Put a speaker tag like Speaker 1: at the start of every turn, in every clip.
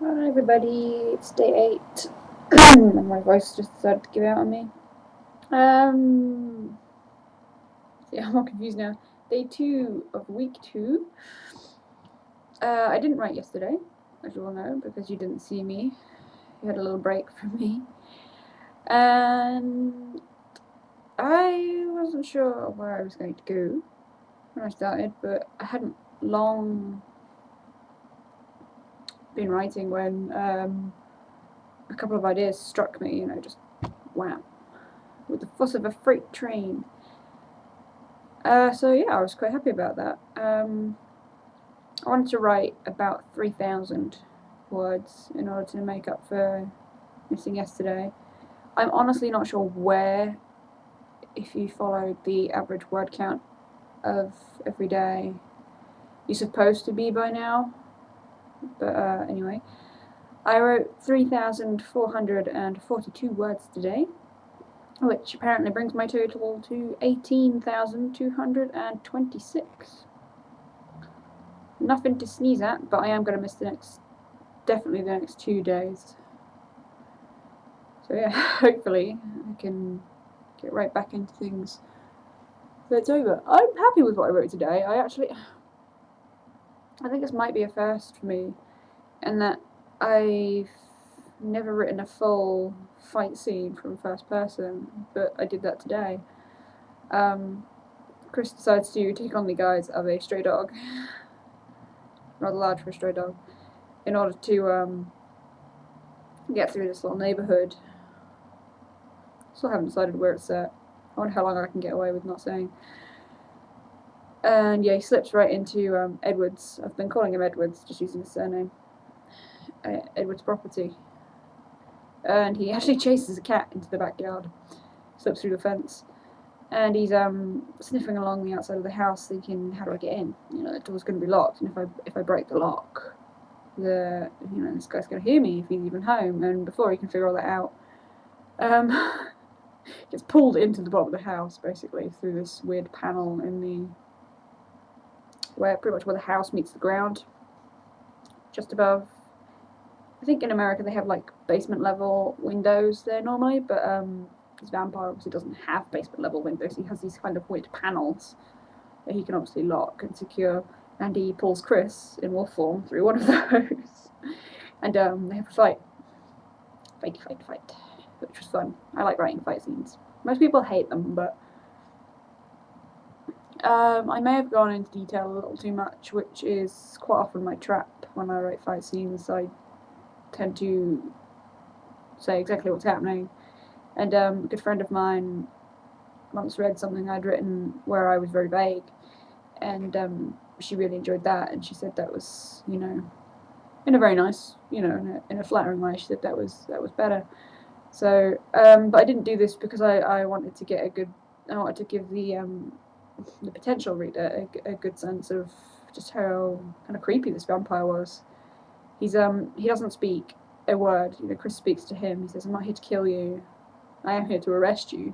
Speaker 1: Hi everybody, it's day 8 and my voice just decided to give out on me. Yeah, I'm all confused now. Day 2 of week 2. I didn't write yesterday, as you all know, because you didn't see me. You had a little break from me. And I wasn't sure where I was going to go when I started, but I hadn't long been writing when a couple of ideas struck me, just wham, with the force of a freight train. So yeah, I was quite happy about that. I wanted to write about 3,000 words in order to make up for missing yesterday. I'm honestly not sure where, if you followed the average word count of every day, you're supposed to be by now. But anyway, I wrote 3,442 words today, which apparently brings my total to 18,226. Nothing to sneeze at, but I am going to miss definitely the next 2 days. So yeah, hopefully I can get right back into things. So it's over. I'm happy with what I wrote today. I think this might be a first for me, in that I've never written a full fight scene from first person, but I did that today. Chris decides to take on the guise of a stray dog, rather large for a stray dog, in order to get through this little neighborhood. Still haven't decided where it's at. I wonder how long I can get away with not saying. And yeah, he slips right into Edwards. I've been calling him Edwards, just using his surname. Edwards' property. And he actually chases a cat into the backyard. Slips through the fence. And he's sniffing along the outside of the house, thinking, how do I get in? The door's going to be locked, and if I break the lock, this guy's going to hear me if he's even home. And before he can figure all that out, gets pulled into the bottom of the house, basically, through this weird panel pretty much where the house meets the ground, just above. I think in America they have like basement level windows there normally, but this vampire obviously doesn't have basement level windows. He has these kind of weird panels that he can obviously lock and secure, and he pulls Chris in wolf form through one of those, and they have a fight, which was fun. I like writing fight scenes. Most people hate them, but I may have gone into detail a little too much, which is quite often my trap when I write fight scenes. I tend to say exactly what's happening. And a good friend of mine once read something I'd written where I was very vague, and she really enjoyed that, and she said that was, in a very nice, in a flattering way, she said that was better. So, but I didn't do this because I wanted to get I wanted to give the potential reader a good sense of just how kind of creepy this vampire was. He doesn't speak a word. Chris speaks to him. He says, "I'm not here to kill you. I am here to arrest you."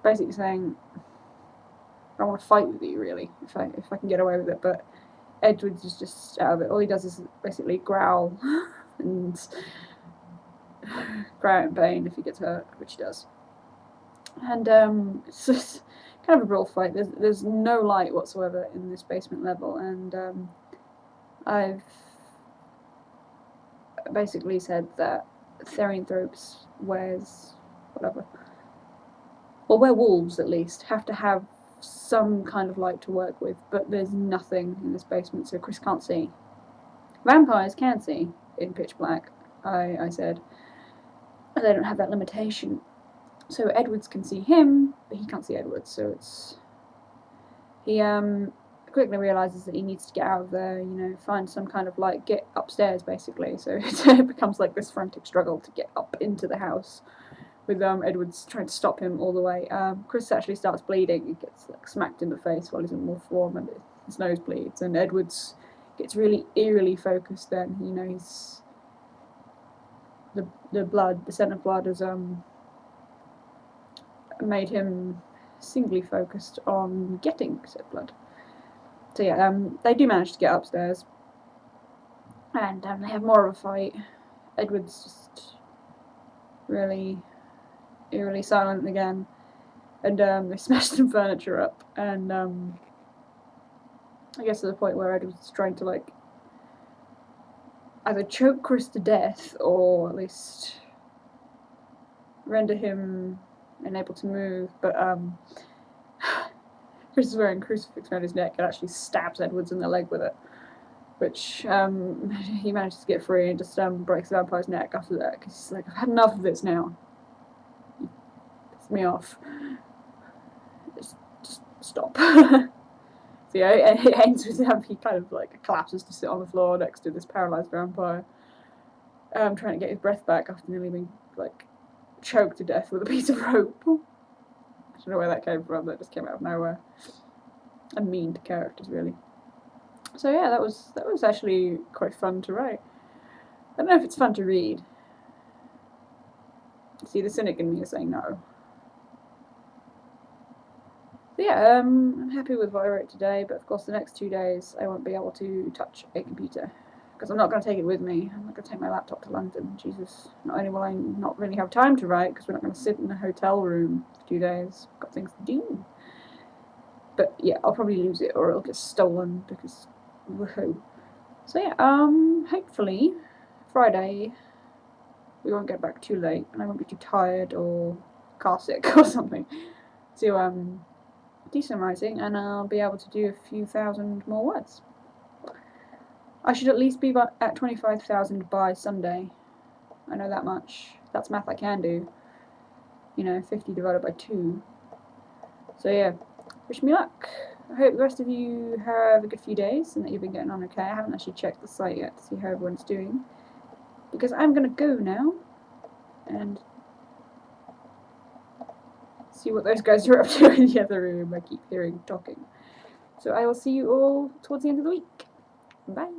Speaker 1: Basically saying, "I want to fight with you, really, if I can get away with it." But Edwards is just out of it. All he does is basically growl and cry out in pain if he gets hurt, which he does. And it's just kind of a brawl fight. There's no light whatsoever in this basement level, and I've basically said that Therianthropes wears whatever, or werewolves at least, have to have some kind of light to work with, but there's nothing in this basement, so Chris can't see. Vampires can see in pitch black, I said. They don't have that limitation. So Edwards can see him, but he can't see Edwards, so he quickly realizes that he needs to get out of there, find some kind of light, get upstairs, basically. So it becomes like this frantic struggle to get up into the house, with Edwards trying to stop him all the way. Chris actually starts bleeding. He gets smacked in the face while he's in wolf form, and his nose bleeds. And Edwards gets really eerily focused. Then he's the scent of blood has made him singly focused on getting said blood. So yeah, they do manage to get upstairs, and they have more of a fight. Edward's just really eerily silent again, and they smash some furniture up, and I guess to the point where Edward's trying to like either choke Chris to death or at least render him unable to move, but Chris is wearing a crucifix around his neck and actually stabs Edwards in the leg with it, which he manages to get free and just breaks the vampire's neck after that, because he's like, I've had enough of this now. You pissed me off. Just stop. So yeah, it ends with him, he kind of like collapses to sit on the floor next to this paralysed vampire, trying to get his breath back after nearly being like choked to death with a piece of rope. I don't know where that came from, that just came out of nowhere. And mean to characters, really. So yeah, that was actually quite fun to write. I don't know if it's fun to read. See, the cynic in me is saying no. So yeah, I'm happy with what I wrote today, but of course the next 2 days I won't be able to touch a computer, because I'm not going to take it with me. I'm not going to take my laptop to London. Jesus. Not only will I not really have time to write, because we're not going to sit in a hotel room for 2 days. I've got things to do. But yeah, I'll probably lose it, or it'll get stolen, because woohoo. So yeah, hopefully Friday we won't get back too late, and I won't be too tired or car sick or something to do some writing, and I'll be able to do a few thousand more words. I should at least be at 25,000 by Sunday. I know that much. That's math I can do. 50 divided by 2. So yeah, wish me luck. I hope the rest of you have a good few days and that you've been getting on okay. I haven't actually checked the site yet to see how everyone's doing, because I'm going to go now and see what those guys are up to in the other room. I keep hearing talking. So I will see you all towards the end of the week. Bye.